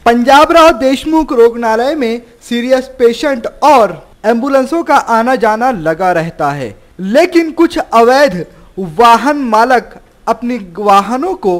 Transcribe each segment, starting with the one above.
पंजाबराव देशमुख रुग्णालय में serious patient और एम्बुलेंसों का आना जाना लगा रहता है, लेकिन कुछ अवैध वाहन मालक अपनी वाहनों को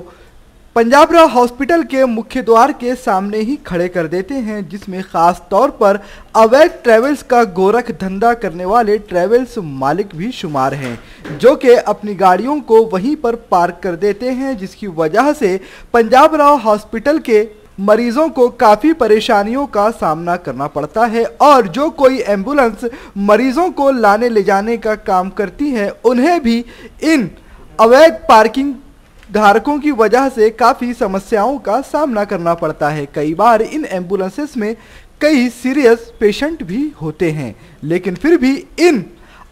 पंजाबराव हॉस्पिटल के मुख्य द्वार के सामने ही खड़े कर देते हैं, जिसमें खास तौर पर अवैध ट्रेवल्स का गोरख धंधा करने वाले ट्रेवल्स मालिक भी शुमार हैं, जो कि अपनी गाड़ियों को वहीं पर पार्क कर देते हैं, जिसकी वजह से पंजाबराव हॉस्पिटल के मरीजों को काफ़ी परेशानियों का सामना करना पड़ता है और जो कोई एम्बुलेंस मरीजों को लाने ले जाने का काम करती है, उन्हें भी इन अवैध पार्किंग धारकों की वजह से काफ़ी समस्याओं का सामना करना पड़ता है। कई बार इन एम्बुलेंसेस में कई सीरियस पेशेंट भी होते हैं, लेकिन फिर भी इन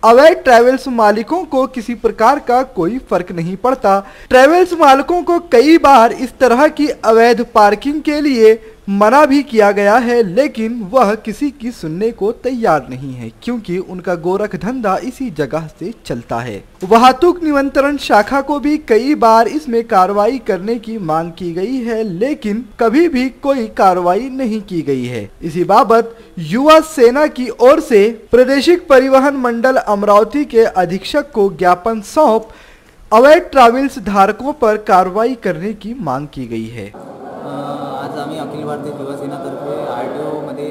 अवैध ट्रैवल्स मालिकों को किसी प्रकार का कोई फर्क नहीं पड़ता। ट्रैवल्स मालिकों को कई बार इस तरह की अवैध पार्किंग के लिए मना भी किया गया है, लेकिन वह किसी की सुनने को तैयार नहीं है, क्योंकि उनका गोरख धंधा इसी जगह से चलता है। वाहतुक नियंत्रण शाखा को भी कई बार इसमें कार्रवाई करने की मांग की गई है, लेकिन कभी भी कोई कार्रवाई नहीं की गई है। इसी बाबत युवा सेना की ओर से प्रादेशिक परिवहन मंडल अमरावती के अधीक्षक को ज्ञापन सौंप अवैध ट्रैवल्स धारकों पर कार्रवाई करने की मांग की गई है। आज आम्ही अखिल भारतीय शिवसेनातर्फे RTO मध्ये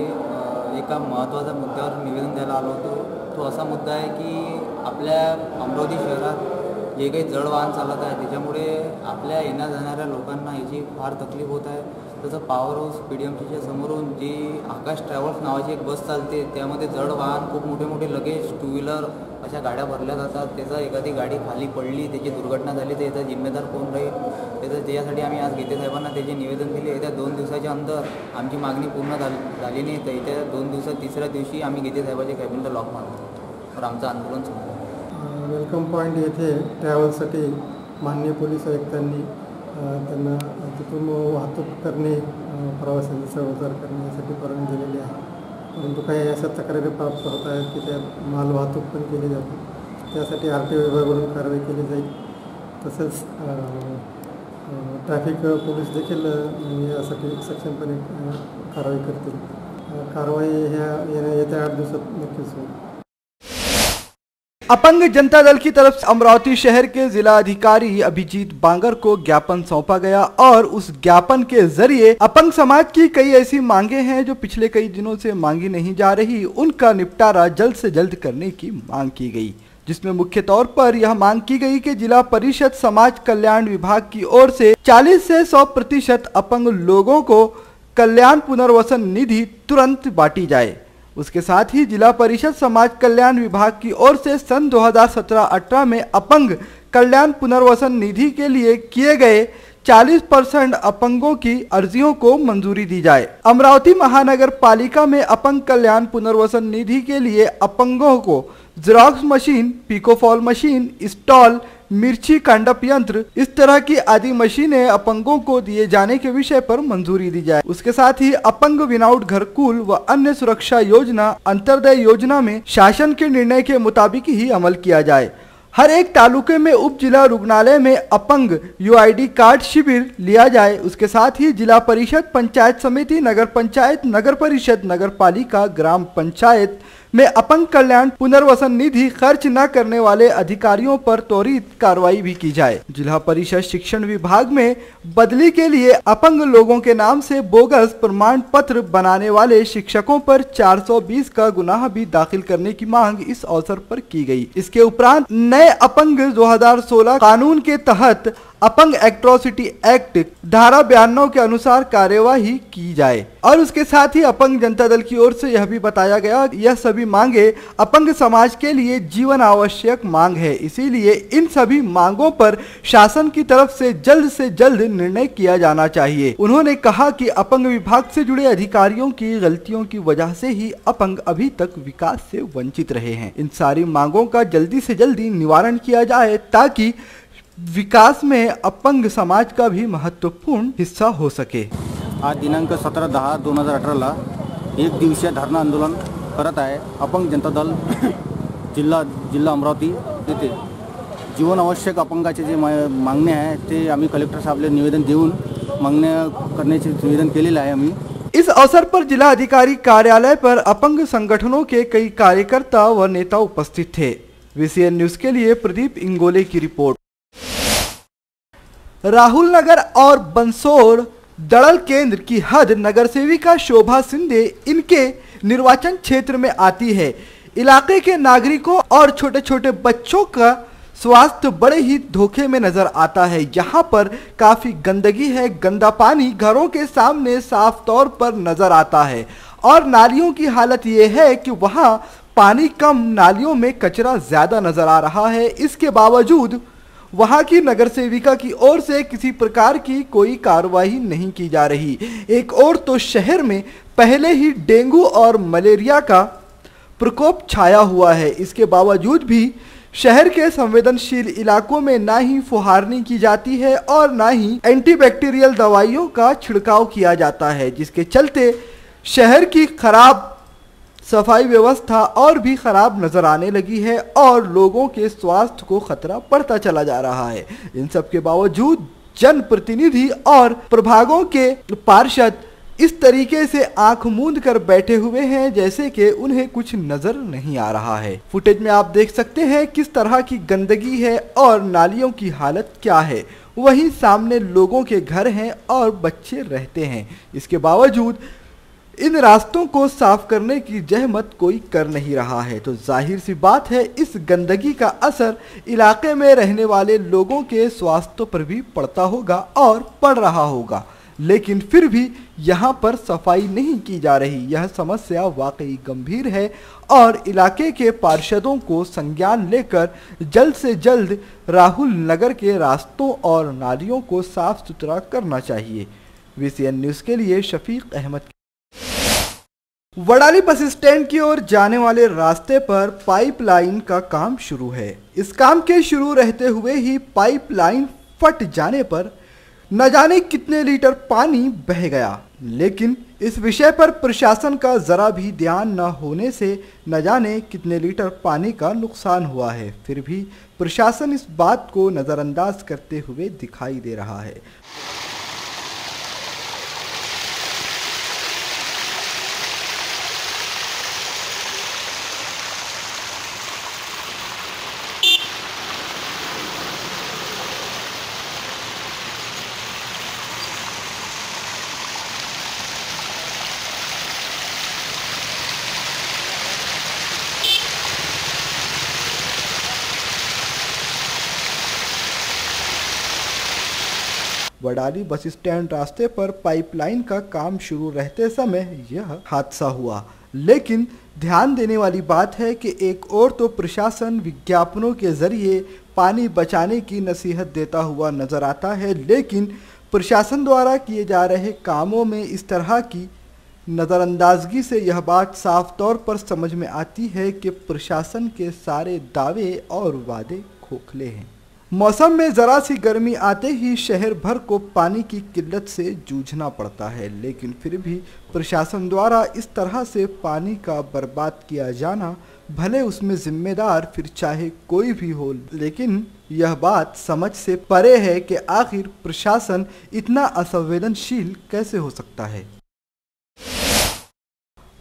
एका महत्त्वाच्या मुद्द्यावर निवेदन द्यायला आलो होतो। तो असा मुद्दा आहे की आपल्या अमरावती शहरात जे काही जड वाहन चालत आहे त्याच्यामुळे आपल्या येण्या जाणाऱ्या लोकांना याची फार तकलीफ होत आहे। तसं पॉवर हाऊस PDMCच्या समोरून जी आकाश ट्रॅव्हल्स नावाची एक बस चालते, त्यामध्ये जड वाहन खूप मोठे मोठे लगेज टू व्हीलर अशा गाड्या भरल्या जातात। त्याचा एखादी गाडी खाली पडली, त्याची दुर्घटना झाली तर याचा जिम्मेदार कोण राहील, त्याच्यासाठी आम्ही आज गीते साहेबांना त्याचे निवेदन दिले। येत्या 2 दिवसाच्या अंतर आमची मागणी पूर्ण झाली नाही तर येत्या 2 दिवसात तिसऱ्या दिवशी आम्ही गीते साहेबाच्या कॅबिनला लॉक मारतो तर आमचं आंदोलन सुरू। वेलकम पॉईंट येथे ट्रॅव्हल्ससाठी माननीय पोलीस आयुक्तांनी त्यांना तिथून वाहतूक करणे, प्रवाशांची चढउतार करण्यासाठी परवानगी दिलेली आहे, परंतु काही अशा तक्रारी प्राप्त होत आहेत की त्यात माल वाहतूक पण केली जाते। त्यासाठी RTO विभागाकडून कारवाई केली जाईल। तसेच ट्रॅफिक पोलीस देखील यासाठी सक्षमपणे कारवाई करतील। कारवाई येत्या 8 दिवसात नक्कीच होईल। अपंग जनता दल की तरफ से अमरावती शहर के जिला अधिकारी अभिजीत बांगर को ज्ञापन सौंपा गया और उस ज्ञापन के जरिए अपंग समाज की कई ऐसी मांगे हैं जो पिछले कई दिनों से मांगी नहीं जा रही, उनका निपटारा जल्द से जल्द करने की मांग की गई, जिसमें मुख्य तौर पर यह मांग की गई कि जिला परिषद समाज कल्याण विभाग की ओर से 40 से 100% अपंग लोगों को कल्याण पुनर्वसन निधि तुरंत बांटी जाए। उसके साथ ही जिला परिषद समाज कल्याण विभाग की ओर से सन 2017-18 में अपंग कल्याण पुनर्वसन निधि के लिए किए गए 40% अपंगों की अर्जियों को मंजूरी दी जाए। अमरावती महानगर पालिका में अपंग कल्याण पुनर्वसन निधि के लिए अपंगों को xerox machine, pico fall machine, stall, मिर्ची कांडप यंत्र, इस तरह की आदि मशीनें अपंगों को दिए जाने के विषय पर मंजूरी दी जाए। उसके साथ ही अपंग विनाउट घरकुल व अन्य सुरक्षा योजना, अंत्योदय योजना में शासन के निर्णय के मुताबिक ही अमल किया जाए। हर एक तालुके में उप जिला रुग्णालय में अपंग UID कार्ड शिविर लिया जाए। उसके साथ ही जिला परिषद, पंचायत समिति, नगर पंचायत, नगर परिषद, नगर पालिका, ग्राम पंचायत में अपंग कल्याण पुनर्वसन निधि खर्च न करने वाले अधिकारियों पर त्वरित कार्रवाई भी की जाए। जिला परिषद शिक्षण विभाग में बदली के लिए अपंग लोगों के नाम से बोगस प्रमाण पत्र बनाने वाले शिक्षकों पर 420 का गुनाह भी दाखिल करने की मांग इस अवसर पर की गई। इसके उपरांत नए अपंग 2016 कानून के तहत अपंग एट्रोसिटी एक्ट धारा 92 के अनुसार कार्यवाही की जाए। और उसके साथ ही अपंग जनता दल की ओर से यह भी बताया गया, यह सभी मांगे अपंग समाज के लिए जीवन आवश्यक मांग है, इसीलिए इन सभी मांगों पर शासन की तरफ से जल्द निर्णय किया जाना चाहिए। उन्होंने कहा कि अपंग विभाग से जुड़े अधिकारियों की गलतियों की वजह से ही अपंग अभी तक विकास से वंचित रहे हैं। इन सारी मांगों का जल्दी से जल्दी निवारण किया जाए ताकि विकास में अपंग समाज का भी महत्वपूर्ण हिस्सा हो सके। आज दिनांक 17/10/2018 एक दिवसीय धरणं आंदोलन करत आहे अपंग जनता दल जिल्हा अमरावती येथे। जीवन आवश्यक अपंगाचे जे मागणे आहे ते आम्ही कलेक्टर साहेबला निवेदन देऊन मागण्या करण्याचे निवेदन केलेले आहे आम्ही। इस अवसर पर जिला अधिकारी कार्यालय पर अपंग संगठनों के कई कार्यकर्ता व नेता उपस्थित थे। VCN न्यूज के लिए प्रदीप इंगोले की रिपोर्ट। राहुल नगर और बंसोड़ दड़ल केंद्र की हद नगर सेविका शोभा सिंधे इनके निर्वाचन क्षेत्र में आती है। इलाके के नागरिकों और छोटे छोटे बच्चों का स्वास्थ्य बड़े ही धोखे में नजर आता है। यहाँ पर काफी गंदगी है, गंदा पानी घरों के सामने साफ तौर पर नजर आता है और नालियों की हालत ये है कि वहाँ पानी कम, नालियों में कचरा ज्यादा नजर आ रहा है। इसके बावजूद वहां की नगर सेविका की ओर से किसी प्रकार की कोई कार्रवाई नहीं की जा रही। एक और तो शहर में पहले ही डेंगू और मलेरिया का प्रकोप छाया हुआ है। इसके बावजूद भी शहर के संवेदनशील इलाकों में ना ही फुहारनी की जाती है और ना ही एंटीबैक्टीरियल दवाइयों का छिड़काव किया जाता है, जिसके चलते शहर की खराब सफाई व्यवस्था और भी खराब नजर आने लगी है और लोगों के स्वास्थ्य को खतरा बढ़ता चला जा रहा है। इन सब के बावजूद जनप्रतिनिधि और प्रभागों के पार्षद इस तरीके से आंख मूंद कर बैठे हुए हैं जैसे कि उन्हें कुछ नजर नहीं आ रहा है। फुटेज में आप देख सकते हैं किस तरह की गंदगी है और नालियों की हालत क्या है। वहीं सामने लोगों के घर हैं और बच्चे रहते हैं। इसके बावजूद इन रास्तों को साफ करने की जहमत कोई कर नहीं रहा है। तो जाहिर सी बात है इस गंदगी का असर इलाके में रहने वाले लोगों के स्वास्थ्य पर भी पड़ता होगा और पड़ रहा होगा, लेकिन फिर भी यहाँ पर सफाई नहीं की जा रही। यह समस्या वाकई गंभीर है और इलाके के पार्षदों को संज्ञान लेकर जल्द से जल्द राहुल नगर के रास्तों और नालियों को साफ सुथरा करना चाहिए। VCN न्यूज के लिए शफीक अहमद। वडाली बस स्टैंड की ओर जाने वाले रास्ते पर पाइपलाइन का काम शुरू है। इस काम के शुरू रहते हुए ही पाइपलाइन फट जाने पर न जाने कितने लीटर पानी बह गया, लेकिन इस विषय पर प्रशासन का जरा भी ध्यान न होने से न जाने कितने लीटर पानी का नुकसान हुआ है। फिर भी प्रशासन इस बात को नजरअंदाज करते हुए दिखाई दे रहा है। वडाली बस स्टैंड रास्ते पर पाइपलाइन का काम शुरू रहते समय यह हादसा हुआ। लेकिन ध्यान देने वाली बात है कि एक और तो प्रशासन विज्ञापनों के जरिए पानी बचाने की नसीहत देता हुआ नजर आता है, लेकिन प्रशासन द्वारा किए जा रहे कामों में इस तरह की नज़रअंदाजगी से यह बात साफ तौर पर समझ में आती है कि प्रशासन के सारे दावे और वादे खोखले हैं। मौसम में ज़रा सी गर्मी आते ही शहर भर को पानी की किल्लत से जूझना पड़ता है, लेकिन फिर भी प्रशासन द्वारा इस तरह से पानी का बर्बाद किया जाना, भले उसमें जिम्मेदार फिर चाहे कोई भी हो, लेकिन यह बात समझ से परे है कि आखिर प्रशासन इतना असंवेदनशील कैसे हो सकता है।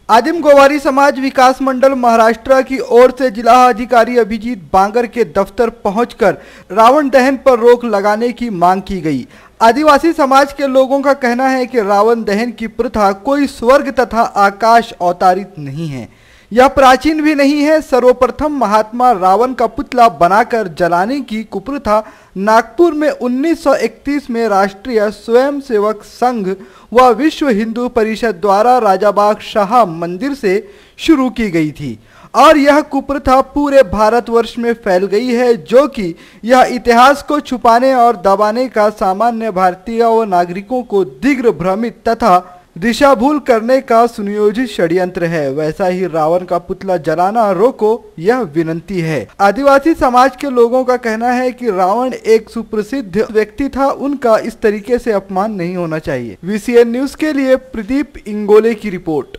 आदिम गोवारी समाज विकास मंडल महाराष्ट्र की ओर से जिला अधिकारी अभिजीत बांगर के दफ्तर पहुंचकर रावण दहन पर रोक लगाने की मांग की गई। आदिवासी समाज के लोगों का कहना है कि रावण दहन की प्रथा कोई स्वर्ग तथा आकाश अवतारित नहीं है, यह प्राचीन भी नहीं है। सर्वप्रथम महात्मा रावण का पुतला बनाकर जलाने की कुप्रथा नागपुर में 1931 में राष्ट्रीय स्वयंसेवक संघ व विश्व हिंदू परिषद द्वारा राजाबाग शाह मंदिर से शुरू की गई थी और यह कुप्रथा पूरे भारतवर्ष में फैल गई है, जो कि यह इतिहास को छुपाने और दबाने का सामान्य भारतीय व नागरिकों को दिग्र भ्रमित तथा दिशा भूल करने का सुनियोजित षड्यंत्र है। वैसा ही रावण का पुतला जलाना रोको, यह विनंती है। आदिवासी समाज के लोगों का कहना है कि रावण एक सुप्रसिद्ध व्यक्ति था, उनका इस तरीके से अपमान नहीं होना चाहिए। VCN न्यूज के लिए प्रदीप इंगोले की रिपोर्ट।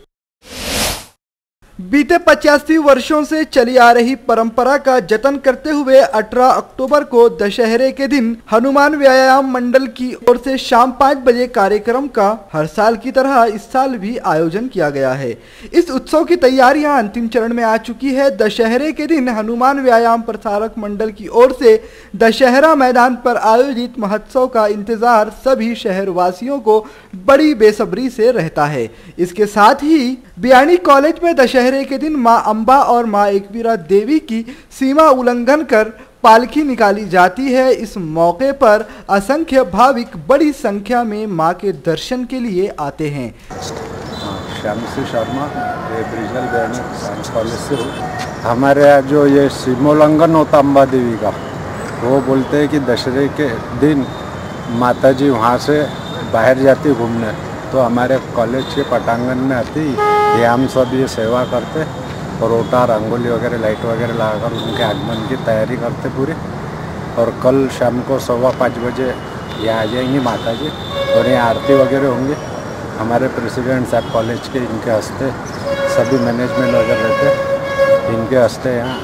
बीते 85 वर्षों से चली आ रही परंपरा का जतन करते हुए 18 अक्टूबर को दशहरे के दिन हनुमान व्यायाम मंडल की ओर से शाम 5 बजे कार्यक्रम का हर साल की तरह इस साल भी आयोजन किया गया है। इस उत्सव की तैयारियां अंतिम चरण में आ चुकी है। दशहरे के दिन हनुमान व्यायाम प्रसारक मंडल की ओर से दशहरा मैदान पर आयोजित महोत्सव का इंतजार सभी शहरवासियों को बड़ी बेसब्री से रहता है। इसके साथ ही बियानी कॉलेज में दशहरे के दिन मां अंबा और मां एकवीरा देवी की सीमा उल्लंघन कर पालकी निकाली जाती है। इस मौके पर असंख्य भाविक बड़ी संख्या में मां के दर्शन के लिए आते हैं। श्याम सिंह शर्मा, ये ब्रिजल बियानी साइंस कॉलेज से हूँ। हमारे यहाँ जो ये सीमोल्लंघन होता अंबा देवी का, वो बोलते हैं कि दशहरे के दिन माता जी वहाँ से बाहर जाती घूमने, तो हमारे कॉलेज के पटांगण में आती ये हम सब ये सेवा करते, परोटा रंगोली वगैरह लाइट वगैरह लगाकर उनके आगमन की तैयारी करते पूरी। और कल शाम को 5:15 बजे यहाँ आ जाएंगी माता जी और यहाँ आरती वगैरह होंगी। हमारे प्रेसिडेंट साहब कॉलेज के इनके हस्ते सभी मैनेजमेंट वगैरह रहते, इनके हस्ते यहाँ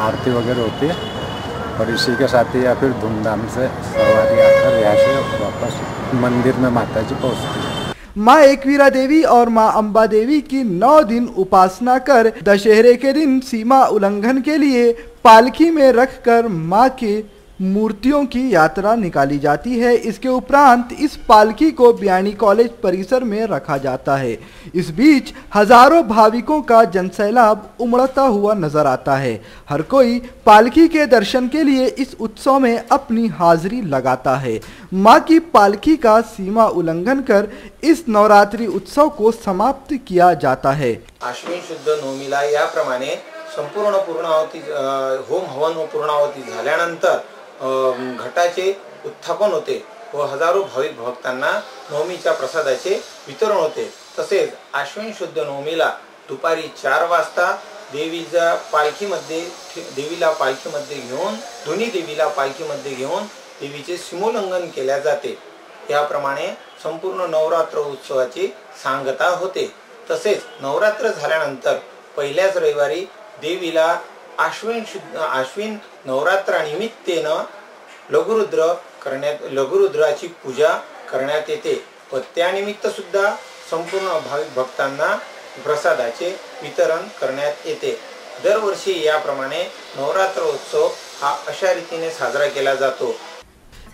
आरती वगैरह होती है। और इसी के साथ ही या फिर धूमधाम से सवारी आकर यहाँ से वापस मंदिर में माता जी पहुँचती है। मां एकवीरा देवी और मां अंबा देवी की 9 दिन उपासना कर दशहरे के दिन सीमा उल्लंघन के लिए पालकी में रखकर मां के मूर्तियों की यात्रा निकाली जाती है। इसके उपरांत इस पालकी को बियानी कॉलेज परिसर में रखा जाता है। इस बीच हजारों भाविकों का जनसैलाब उमड़ता हुआ नजर आता है। हर कोई पालकी के दर्शन के लिए इस उत्सव में अपनी हाजिरी लगाता है। मां की पालकी का सीमा उल्लंघन कर इस नवरात्रि उत्सव को समाप्त किया जाता है। आश्विन शुद्ध नवमीला याप्रमाणे संपूर्ण पूर्णाहुती होम हवन व पूर्णाहुती झाल्यानंतर घटाचे उत्थापन होते व हजारो भाविक भक्तांना नवमीच्या प्रसादाचे वितरण होते। तसेच आश्विन शुद्ध नवमीला दुपारी 4 वाजता देवीला पालखीमध्ये घेऊन दोन्ही देवीला पालखीमध्ये घेऊन देवीचे सीमोल्लंघन केल्या जाते। याप्रमाणे संपूर्ण नवरात्र उत्सवाची सांगता होते। तसेच नवरात्र झाल्यानंतर पहिल्याच रविवारी देवीला आश्विन नवरात्रानिमित्तेनं लघुरुद्राची पूजा करण्यात येते व त्यानिमित्त सुद्धा संपूर्ण भाविक भक्तांना प्रसादाचे वितरण करण्यात येते। दरवर्षी याप्रमाणे नवरात्र उत्सव हा अशा रीतीने साजरा केला जातो।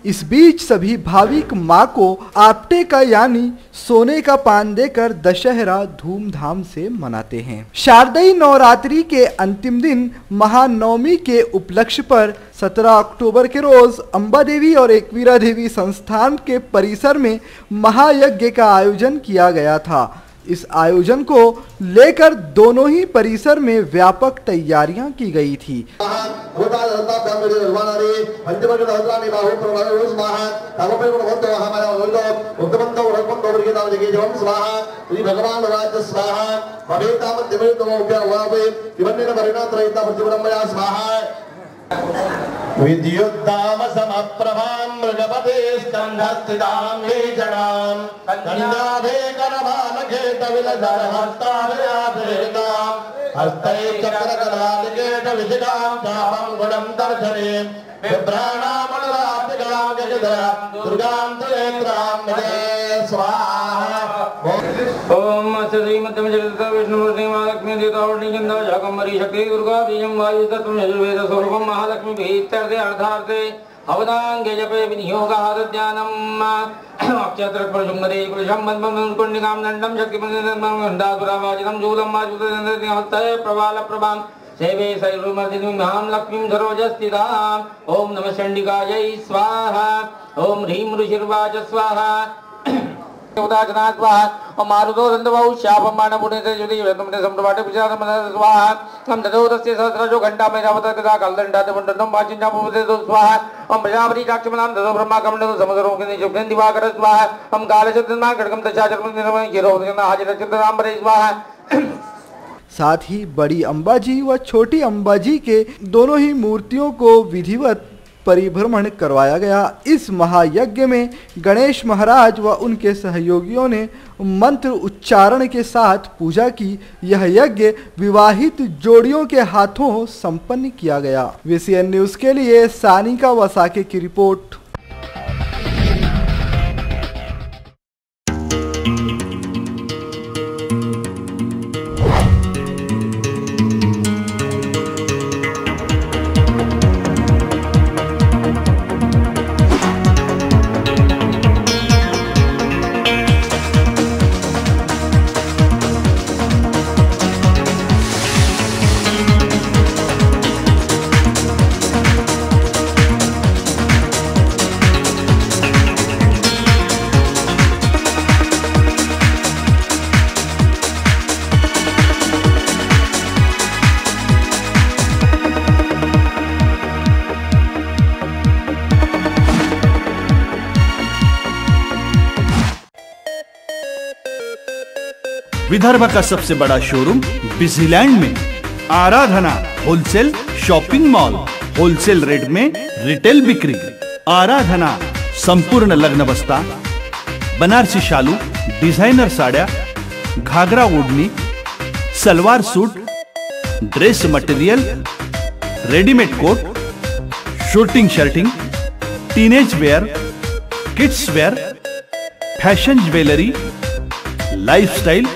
इस बीच सभी भाविक मां को आपटे का यानी सोने का पान देकर दशहरा धूमधाम से मनाते हैं। शारदीय नवरात्रि के अंतिम दिन महानवमी के उपलक्ष्य पर 17 अक्टूबर के रोज अंबा देवी और एकवीरा देवी संस्थान के परिसर में महायज्ञ का आयोजन किया गया था। इस आयोजन को लेकर दोनों ही परिसर में व्यापक तैयारियां की गई थी। विद्युत्ताम समप्रभां मृगपते स्कन्धस्थितां हे जनां कन्याभे करभालखेटविलधर हस्ताभयाभेदां हस्तै चक्रकलालिकेटविशिखां चापं गुणं दर्शने बिभ्राणामनुराधिकां गजधरां दुर्गां त्रिनेत्रां भजे स्वाहा। ओम श्रीमद् विष्णुमूर्ति महालक्ष्मी देवतावली चंदा जागंबरी शक्ति दुर्गा बीजं वायु तत्व यजुर्वेद स्वरूपं महालक्ष्मी भीत्यर्थे अर्थार्थे अवदांगे जपे विनियोगः ध्यानम् अक्षत्रपरशुंगरे कुलशं मन्मं कुण्डिकां दण्डं शक्तिमन्दिरं हन्दासुरावाजितं जूलं माजुतं हस्तये प्रबालप्रभां सेवे सैरुमर्दिनीं महां लक्ष्मीं सरोजस्थिताम्। ओम नमः चण्डिकायै स्वाहा। ओम ह्रीं ऋषिर्वाच स्वाहा। उदाजनात् स्वाहा। मारुतो दन्तबाहु शापमाण पुण्यते ज्योति वेदमते सम्प्रभाटे विचारमनः स्वाहा। हम ततो तस्य सहस्रजो घण्टा मेधावत तथा कालदण्डात् पुण्डनं वाचिन्यापुपते स्वाहा। हम प्रजापति चाक्षमनां ततो ब्रह्मा कमण्डलो समसरोगेन जुग्नेन दिवाकर स्वाहा। हम कालचन्द्रमा खड्गं तच्चाचर्मं निर्मलं गिरोधनं हाजिरचित्तनाम्बरे स्वाहा। साथ ही बड़ी अंबाजी व छोटी अंबाजी के दोनों ही मूर्तियों को विधिवत परिभ्रमण करवाया गया। इस महायज्ञ में गणेश महाराज व उनके सहयोगियों ने मंत्र उच्चारण मंत्रोच्चारण के साथ पूजा की। यह यज्ञ विवाहित जोड़ियों के हाथों संपन्न किया गया। VCN न्यूज के लिए सानिका वसाके की रिपोर्ट। विदर्भ का सबसे बड़ा शोरूम बिजीलैंड में Aradhana wholesale shopping mall, wholesale rate में रिटेल बिक्री। आराधना संपूर्ण लग्न बस्ता, बनारसी शालू, डिझायनर साड्या, ghagra odhni, salwar suit, dress material, readymade coat, suiting shirting, teenage wear, kids wear, fashion jewellery, lifestyle,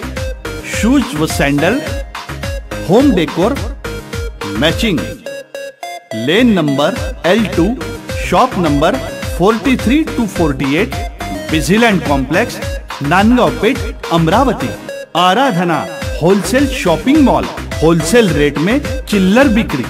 shoes व sandal, home decor, matching. Lane number L2, shop number 43 to 48, Busyland complex, Nandgaon Peth, Amravati. Aradhana wholesale shopping mall, wholesale rate में चिल्लर बिक्री।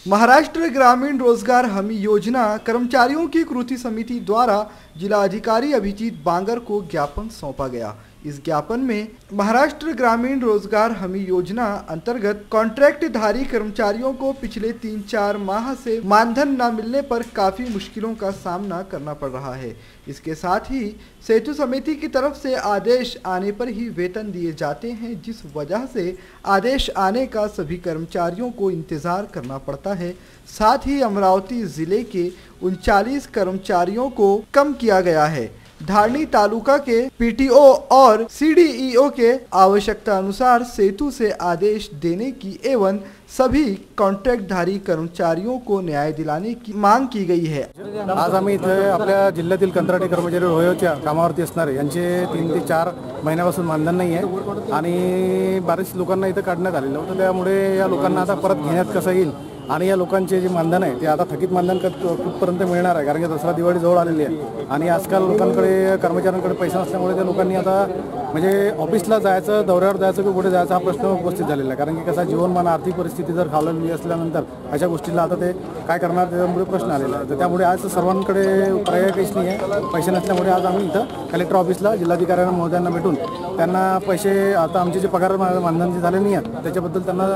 महाराष्ट्र ग्रामीण रोजगार हमी योजना कर्मचारियों की कृति समिति द्वारा जिला अधिकारी अभिजीत बांगर को ज्ञापन सौंपा गया। इस ज्ञापन में महाराष्ट्र ग्रामीण रोजगार हमी योजना अंतर्गत कॉन्ट्रैक्टधारी कर्मचारियों को पिछले 3-4 माह से मानधन न मिलने पर काफी मुश्किलों का सामना करना पड़ रहा है। इसके साथ ही सेतु समिति की तरफ से आदेश आने पर ही वेतन दिए जाते हैं, जिस वजह से आदेश आने का सभी कर्मचारियों को इंतजार करना पड़ता है। साथ ही अमरावती जिले के 39 कर्मचारियों को कम किया गया है। धारणी तालुका के PTO और CDEO के आवश्यकता अनुसार सेतु से आदेश देने की एवं सभी कॉन्ट्रॅक्टधारी कर्मचारियों को न्याय दिलाने की मांग की गई है। आज आम्ही इथे आपल्या जिल्ह्यातील कंत्राटी कर्मचारी रोयोच्या कामावरती असणारे यांचे 3 ते 4 महिन्यापासून मानधन नाही आहे आणि बरेच लोकांना इथे काढण्यात आलेलं होतं। त्यामुळे या लोकांना आता परत घेण्यात कसं येईल आणि या लोकांचे जे मानधन आहे ते आता थकीत मानधन कुठपर्यंत मिळणार आहे, कारण की दसरा दिवाळी जवळ आलेली आहे आणि आजकाल लोकांकडे कर्मचाऱ्यांकडे पैसा नसल्यामुळे त्या लोकांनी आता म्हणजे ऑफिसला जायचं, दौऱ्यावर जायचं की कुठे जायचं हा प्रश्न उपस्थित झालेला आहे। कारण की कसा जीवनमान आर्थिक परिस्थिती जर खालावलेली असल्यानंतर अशा गोष्टीला आता ते काय करणार त्यामुळे प्रश्न आलेला आहे। तर त्यामुळे आज सर्वांकडे पर्याय काहीच नाही आहे, पैसे नसल्यामुळे आज आम्ही इथं कलेक्टर ऑफिसला जिल्हाधिकाऱ्यांना महोदयांना भेटून त्यांना पैसे आता आमचे जे पगार मानधन जे झाले नाही आहेत त्याच्याबद्दल त्यांना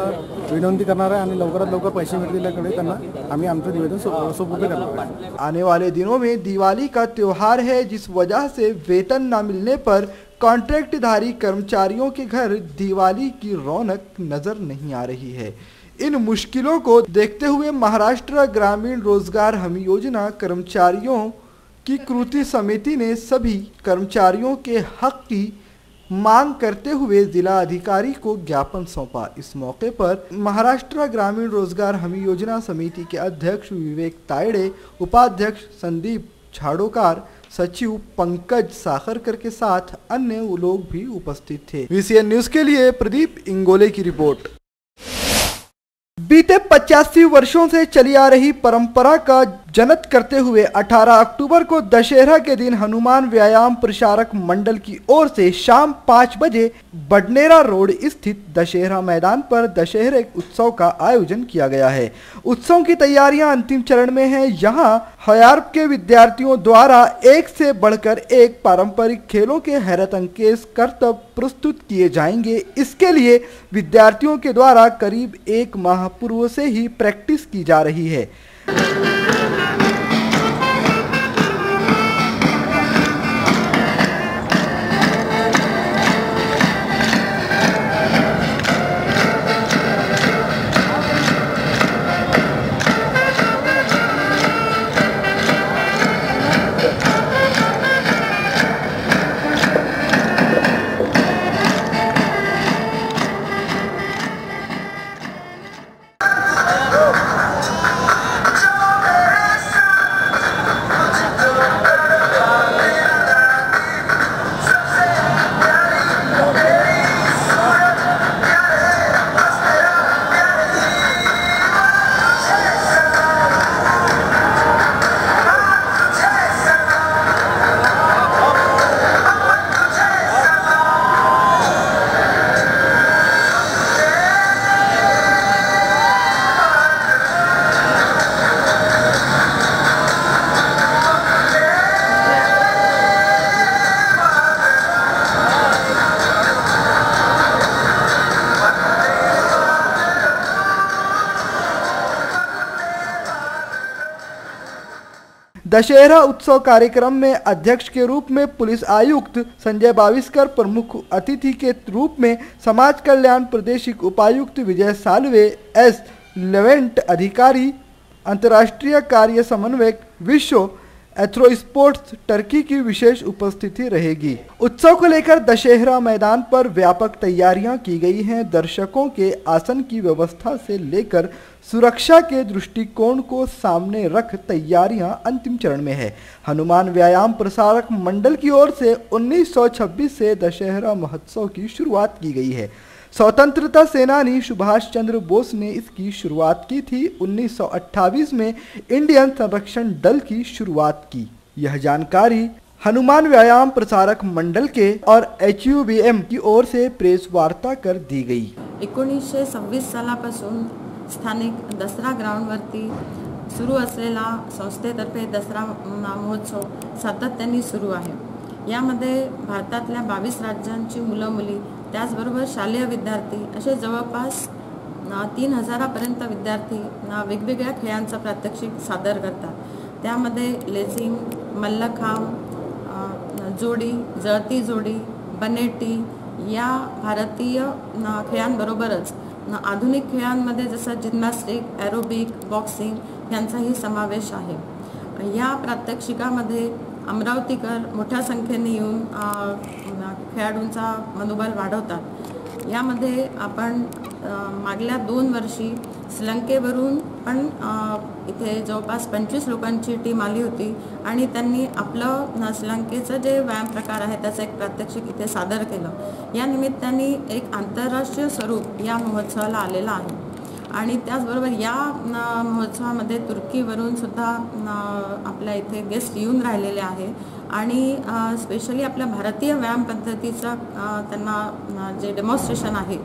विनंती करणार आहे आणि लवकरात लवकर पैसे मिळतील त्यांना आम्ही आमचं निवेदन सोपवून करणार आहे। आने वाले दिनों में दिवाली का त्योहार है, जिस वजह से वेतन न मिलने पर कॉन्ट्रैक्टधारी कर्मचारियों के घर दिवाली की रौनक नजर नहीं आ रही है। इन मुश्किलों को देखते हुए महाराष्ट्र ग्रामीण रोजगार हमी योजना कर्मचारियों की कृति समिति ने सभी कर्मचारियों के हक की मांग करते हुए जिला अधिकारी को ज्ञापन सौंपा। इस मौके पर महाराष्ट्र ग्रामीण रोजगार हमी योजना समिति के अध्यक्ष विवेक तायडे, उपाध्यक्ष संदीप झाड़ोकार, सचिव पंकज साखरकर के साथ अन्य लोग भी उपस्थित थे। VCN न्यूज के लिए प्रदीप इंगोले की रिपोर्ट। बीते 85 वर्षों से चली आ रही परंपरा का जनत करते हुए 18 अक्टूबर को दशहरा के दिन हनुमान व्यायाम प्रसारक मंडल की ओर से शाम 5 बजे बडनेरा रोड स्थित दशहरा मैदान पर दशहरे उत्सव का आयोजन किया गया है। उत्सव की तैयारियां अंतिम चरण में हैं। यहां हयार्प के विद्यार्थियों द्वारा एक से बढ़कर एक पारंपरिक खेलों के हैरतअंगेज करतब प्रस्तुत किए जाएंगे। इसके लिए विद्यार्थियों के द्वारा करीब 1 माह पूर्व से ही प्रैक्टिस की जा रही है। दशहरा उत्सव कार्यक्रम में अध्यक्ष के रूप में पुलिस आयुक्त संजय बाविस्कर, प्रमुख अतिथि के रूप में समाज कल्याण प्रादेशिक उपायुक्त विजय सालवे, एस लेवेंट अधिकारी, अंतर्राष्ट्रीय कार्य समन्वयक, विश्व एथ्रो स्पोर्ट्स टर्की की विशेष उपस्थिति रहेगी। उत्सव को लेकर दशहरा मैदान पर व्यापक तैयारियां की गई हैं। दर्शकों के आसन की व्यवस्था से लेकर सुरक्षा के दृष्टिकोण को सामने रख तैयारियां अंतिम चरण में है। हनुमान व्यायाम प्रसारक मंडल की ओर से 1926 से दशहरा महोत्सव की शुरुआत की गई है। स्वतंत्रता सेनानी सुभाष चंद्र बोस ने इसकी शुरुआत की थी। 1928 में इंडियन संरक्षण दल की शुरुआत की। यह जानकारी हनुमान व्यायाम प्रसारक मंडल के और HUBM की ओर से प्रेस वार्ता कर दी गई। 1926 सालापासून स्थानिक दसरा ग्राउंडवरती सुरू असलेला संस्थेतर्फे दसरा महोत्सव सातत्याने सुरू आहे। यामध्ये भारतातल्या 22 राज्यांची मुलं मुली, त्याचबरोबर शालेय विद्यार्थी असे जवळपास 3000 पर्यंत विद्यार्थी वेगवेगळ्या खेळांचा प्रात्यक्षिक सादर करतात। त्यामध्ये लेझिम, मल्लखांब, जोडी, जळती जोडी, बनेटी या भारतीय खेळांबरोबरच आधुनिक खेळांमध्ये जसं जिम्नॅस्टिक, एरोबिक, बॉक्सिंग यांचाही समावेश आहे। या प्रात्यक्षिकामध्ये अमरावतीकर मोठ्या संख्येने येऊन खेळाडूंचा मनोबल वाढवतात। यामध्ये आपण मागल्या 2 वर्षी श्रीलंकेवरून पण इथे जवळपास 25 लोकांची टीम आली होती आणि त्यांनी आपलं श्रीलंकेचं जे व्यायाम प्रकार आहे त्याचं एक प्रात्यक्षिक इथे सादर केलं। या निमित्ताने एक आंतरराष्ट्रीय स्वरूप या महोत्सवाला आलेला आहे आणि त्याचबरोबर या महोत्सवामध्ये तुर्कीवरून सुद्धा आपल्या इथे गेस्ट येऊन राहिलेले आहे आणि स्पेशली आपल्या भारतीय व्यायाम पद्धतीचा त्यांना जे डेमॉन्स्ट्रेशन आहे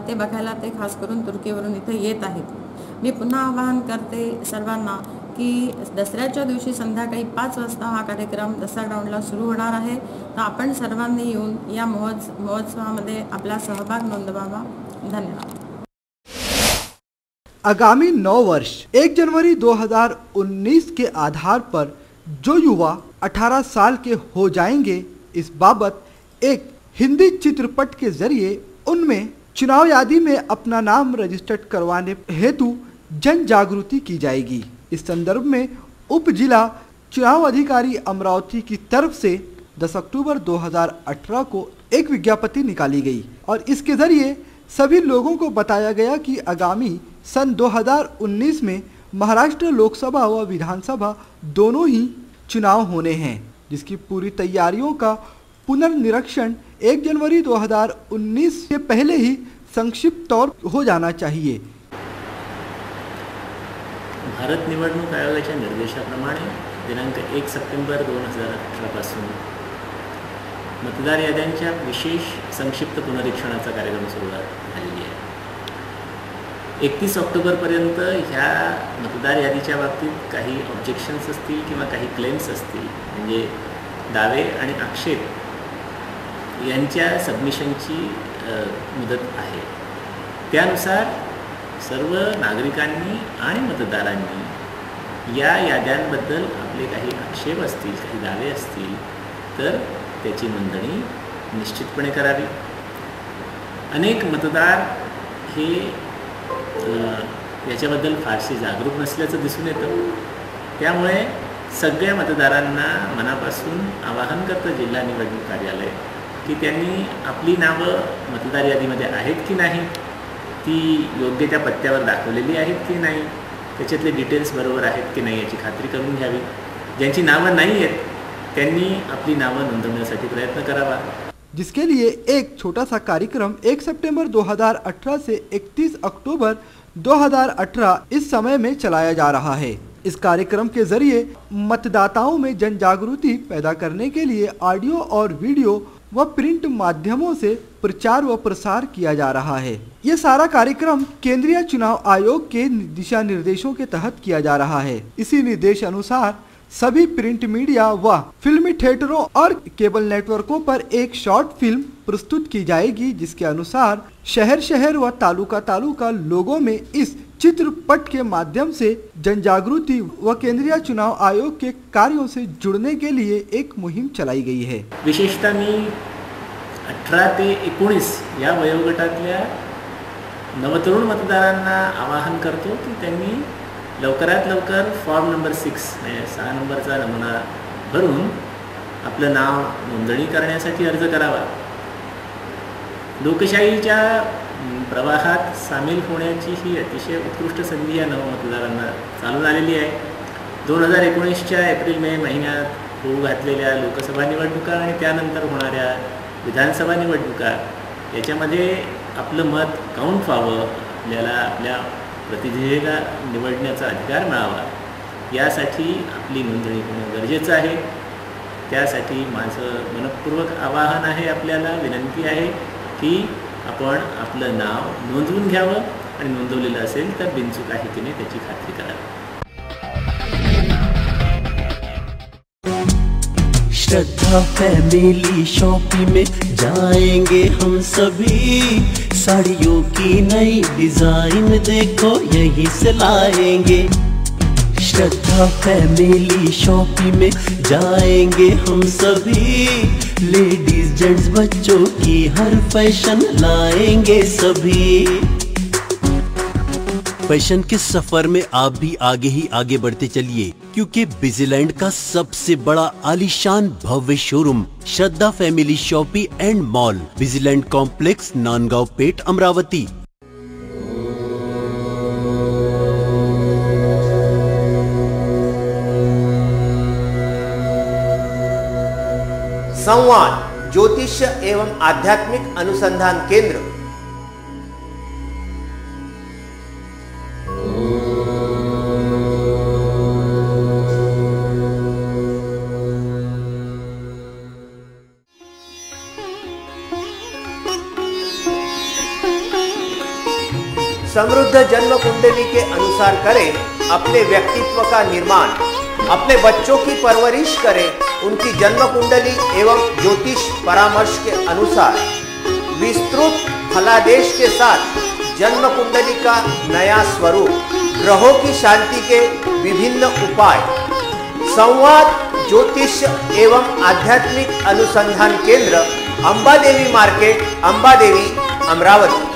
ते बघायला ते खास करून तुर्कीवरून इथे येत आहेत। मी पुन्हा आवाहन करते सर्वांना की दसऱ्याच्या दिवशी संध्याकाळी 5 वाजता हा कार्यक्रम दसरा ग्राउंडला सुरू होणार आहे। तर आपण सर्वांनी येऊन या महोत्सवामध्ये आपला सहभाग नोंदवावा। धन्यवाद। आगामी 9 वर्ष 1 जनवरी 2019 के आधार पर जो युवा 18 साल के हो जाएंगे, इस बाबत एक हिंदी चित्रपट के जरिए उनमें चुनाव यादी में अपना नाम रजिस्टर्ड करवाने हेतु जन जागृति की जाएगी। इस संदर्भ में उप जिला चुनाव अधिकारी अमरावती की तरफ से 10 अक्टूबर 2018 को एक विज्ञप्ति निकाली गई और इसके जरिए सभी लोगों को बताया गया कि आगामी सन 2019 में महाराष्ट्र लोकसभा व विधानसभा दोनों ही चुनाव होने हैं, जिसकी पूरी तैयारियों का पुनर्निरीक्षण 1 जनवरी 2019 से पहले ही संक्षिप्त तौर हो जाना चाहिए। भारत निवडणूक आयोगाच्या निर्देशाप्रमाणे दिनांक 1 सप्टेंबर 2018 पासून मतदार याद्यांच्या विशेष संक्षिप्त पुनरीक्षणाचा कार्यक्रम सुरुवात झालेली आहे। 31 ऑक्टोबरपर्यंत ह्या मतदार यादीच्या बाबतीत काही ऑब्जेक्शन्स असतील किंवा काही क्लेम्स असतील, म्हणजे दावे आणि आक्षेप यांच्या सबमिशनची मुदत आहे। त्यानुसार सर्व नागरिकांनी आणि मतदारांनी या याद्यांबद्दल आपले काही आक्षेप असतील, काही दावे असतील तर त्याची नोंदणी निश्चितपणे करावी। अनेक मतदार हे याच्याबद्दल फारसे जागरूक नसल्याचं दिसून येतं। त्यामुळे सगळ्या मतदारांना मनापासून आवाहन करतं जिल्हा निवडणूक कार्यालय की त्यांनी आपली नावं मतदार यादीमध्ये आहेत की नाही, ती योग्य त्या पत्त्यावर दाखवलेली आहेत की नाही, त्याच्यातले डिटेल्स बरोबर आहेत की नाही याची खात्री करून घ्यावी। ज्यांची नावं नाही आहेत त्यांनी अपनी नावं नोंदवण्यासाठी प्रयत्न करावा। जिसके लिए एक छोटा सा कार्यक्रम 1 सितंबर 2018 से 31 अक्टूबर 2018 इस समय में चलाया जा रहा है। इस कार्यक्रम के जरिए मतदाताओं में जन जागृति पैदा करने के लिए ऑडियो और वीडियो व प्रिंट माध्यमों से प्रचार व प्रसार किया जा रहा है। ये सारा कार्यक्रम केंद्रीय चुनाव आयोग के दिशा निर्देशों के तहत किया जा रहा है। इसी निर्देश अनुसार सभी प्रिंट मीडिया व फिल्मी थिएटरों और केबल नेटवर्कों पर एक शॉर्ट फिल्म प्रस्तुत की जाएगी, जिसके अनुसार शहर शहर व तालुका तालुका लोगों में इस चित्रपट के माध्यम से जन जागृति व केंद्रीय चुनाव आयोग के कार्यों से जुड़ने के लिए एक मुहिम चलाई गई है। विशेषतः मी 18 ते 19 या वयोगटातल्या नवतरुण मतदारांना आवाहन करतो की त्यांनी लवकरात लवकर फॉर्म नंबर 6 म्हणजे 6 नंबरचा नमुना भरून आपलं नाव नोंदणी करण्यासाठी अर्ज करावा। लोकशाहीच्या प्रवाहात सामील होण्याची ही अतिशय उत्कृष्ट संधी या नवमतदारांना चालून आलेली आहे। 2019च्या एप्रिल-मे महिन्यात होऊ घातलेल्या लोकसभा निवडणुका आणि त्यानंतर होणाऱ्या विधानसभा निवडणुका याच्यामध्ये आपलं मत काउंट व्हावं, आपल्याला आपल्या प्रतिनिधीला निवडण्याचा अधिकार मिळावा, यासाठी आपली नोंदणी होणं गरजेचं आहे। त्यासाठी माझं मनपूर्वक आवाहन आहे, आपल्याला विनंती आहे की आपण आपलं नाव नोंदवून घ्यावं आणि नोंदवलेलं असेल तर बिनचूक आहे की नाही त्याची खात्री करावी। श्रद्धा फैमिली शॉपिंग में जाएंगे हम सभी, साड़ियों की नई डिजाइन देखो यहीं से लाएंगे। श्रद्धा फैमिली शॉपिंग में जाएंगे हम सभी, लेडीज जेंट्स बच्चों की हर फैशन लाएंगे सभी। फैशन के सफर में आप भी आगे ही आगे बढ़ते चलिए, क्योंकि बिजीलैंड का सबसे बड़ा आलीशान भव्य showroom Shraddha family shopping and mall, Busyland complex, Nandgaon Peth, Amravati. संवाद ज्योतिष एवं आध्यात्मिक अनुसंधान केंद्र। समृद्ध जन्म कुंडली के अनुसार करें अपने व्यक्तित्व का निर्माण, अपने बच्चों की परवरिश करें उनकी जन्म कुंडली एवं ज्योतिष परामर्श के अनुसार। विस्तृत फलादेश के साथ जन्म कुंडली का नया स्वरूप, ग्रहों की शांति के विभिन्न उपाय। संवाद ज्योतिष एवं आध्यात्मिक अनुसंधान केंद्र, अंबादेवी मार्केट, अंबादेवी, अमरावती।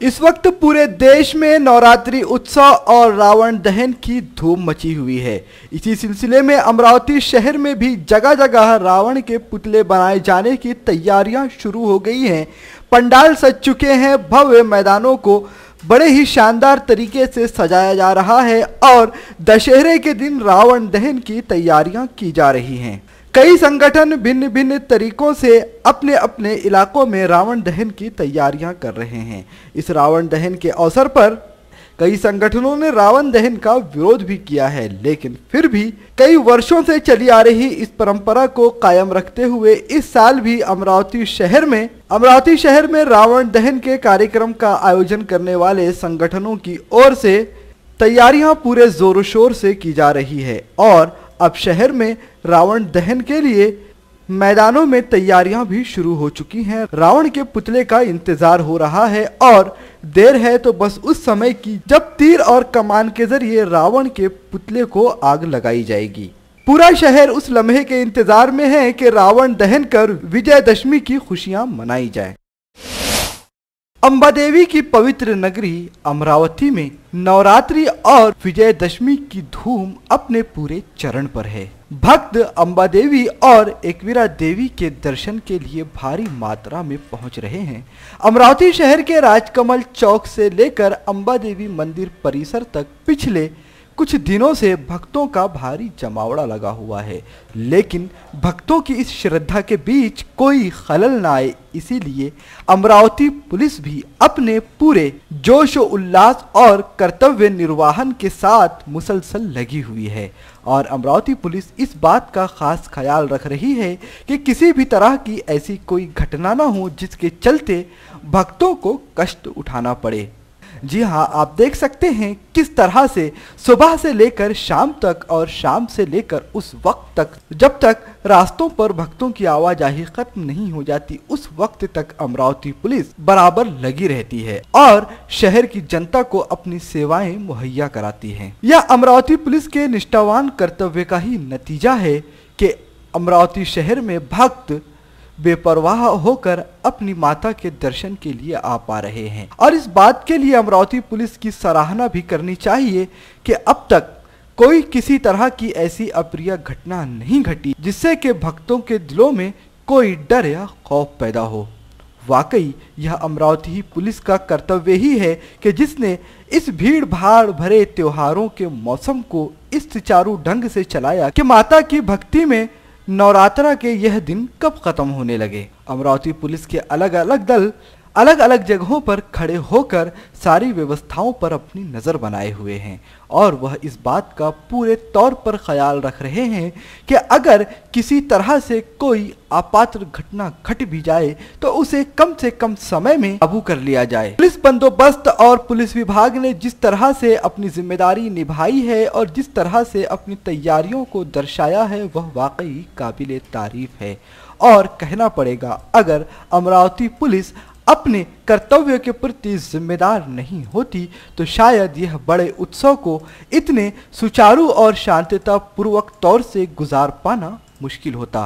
इस वक्त पूरे देश में नवरात्रि उत्सव और रावण दहन की धूम मची हुई है। इसी सिलसिले में अमरावती शहर में भी जगह जगह रावण के पुतले बनाए जाने की तैयारियां शुरू हो गई हैं। पंडाल सज चुके हैं, भव्य मैदानों को बड़े ही शानदार तरीके से सजाया जा रहा है और दशहरे के दिन रावण दहन की तैयारियां की जा रही हैं। कई संगठन भिन्न भिन्न तरीकों से अपने अपने इलाकों में रावण दहन की तैयारियां कर रहे हैं। इस रावण दहन के अवसर पर कई संगठनों ने रावण दहन का विरोध भी किया है, लेकिन फिर भी कई वर्षों से चली आ रही इस परंपरा को कायम रखते हुए इस साल भी अमरावती शहर में रावण दहन के कार्यक्रम का आयोजन करने वाले संगठनों की ओर से तैयारियां पूरे जोरों शोर से की जा रही है और अब शहर में रावण दहन के लिए मैदानों में तैयारियां भी शुरू हो चुकी हैं। रावण के पुतले का इंतजार हो रहा है और देर है तो बस उस समय की जब तीर और कमान के जरिए रावण के पुतले को आग लगाई जाएगी। पूरा शहर उस लम्हे के इंतजार में है कि रावण दहन कर विजयदशमी की खुशियां मनाई जाए। अंबादेवी की पवित्र नगरी अमरावती में नवरात्रि और विजयदशमी की धूम अपने पूरे चरण पर है। भक्त अंबादेवी और एकवीरा देवी के दर्शन के लिए भारी मात्रा में पहुंच रहे हैं। अमरावती शहर के राजकमल चौक से लेकर अंबादेवी मंदिर परिसर तक पिछले कुछ दिनों से भक्तों का भारी जमावड़ा लगा हुआ है, लेकिन भक्तों की इस श्रद्धा के बीच कोई खलल न आए, इसीलिए अमरावती पुलिस भी अपने पूरे जोश व उल्लास और कर्तव्य निर्वाहन के साथ मुसलसल लगी हुई है और अमरावती पुलिस इस बात का खास ख्याल रख रही है कि किसी भी तरह की ऐसी कोई घटना न हो जिसके चलते भक्तों को कष्ट उठाना पड़े। जी हाँ, आप देख सकते हैं किस तरह से सुबह से लेकर शाम तक और शाम से लेकर उस वक्त तक जब तक रास्तों पर भक्तों की आवाजाही खत्म नहीं हो जाती, उस वक्त तक अमरावती पुलिस बराबर लगी रहती है और शहर की जनता को अपनी सेवाएं मुहैया कराती है। यह अमरावती पुलिस के निष्ठावान कर्तव्य का ही नतीजा है कि अमरावती शहर में भक्त बेपरवाह होकर अपनी माता के दर्शन के लिए आ पा रहे हैं और इस बात के लिए अमरावती पुलिस की सराहना भी करनी चाहिए कि अब तक कोई किसी तरह की ऐसी अप्रिय घटना नहीं घटी जिससे कि भक्तों के दिलों में कोई डर या खौफ पैदा हो। वाकई यह अमरावती पुलिस का कर्तव्य ही है कि जिसने इस भीड़ भाड़ भरे त्योहारों के मौसम को इस सुचारू ढंग से चलाया कि माता की भक्ति में नवरात्रा के यह दिन कब खत्म होने लगे। अमरावती पुलिस के अलग अलग दल अलग अलग जगहों पर खड़े होकर सारी व्यवस्थाओं पर अपनी नज़र बनाए हुए हैं और वह इस बात का पूरे तौर पर ख्याल रख रहे हैं कि अगर किसी तरह से कोई आपात्र घटना घट भी जाए तो उसे कम से कम समय में काबू कर लिया जाए। पुलिस बंदोबस्त और पुलिस विभाग ने जिस तरह से अपनी जिम्मेदारी निभाई है और जिस तरह से अपनी तैयारियों को दर्शाया है वह वाकई काबिले तारीफ है और कहना पड़ेगा अगर अमरावती पुलिस अपने कर्तव्य के प्रति जिम्मेदार नहीं होती तो शायद यह बड़े उत्सव को इतने सुचारू और शांतता पूर्वक तौर से गुजार पाना मुश्किल होता।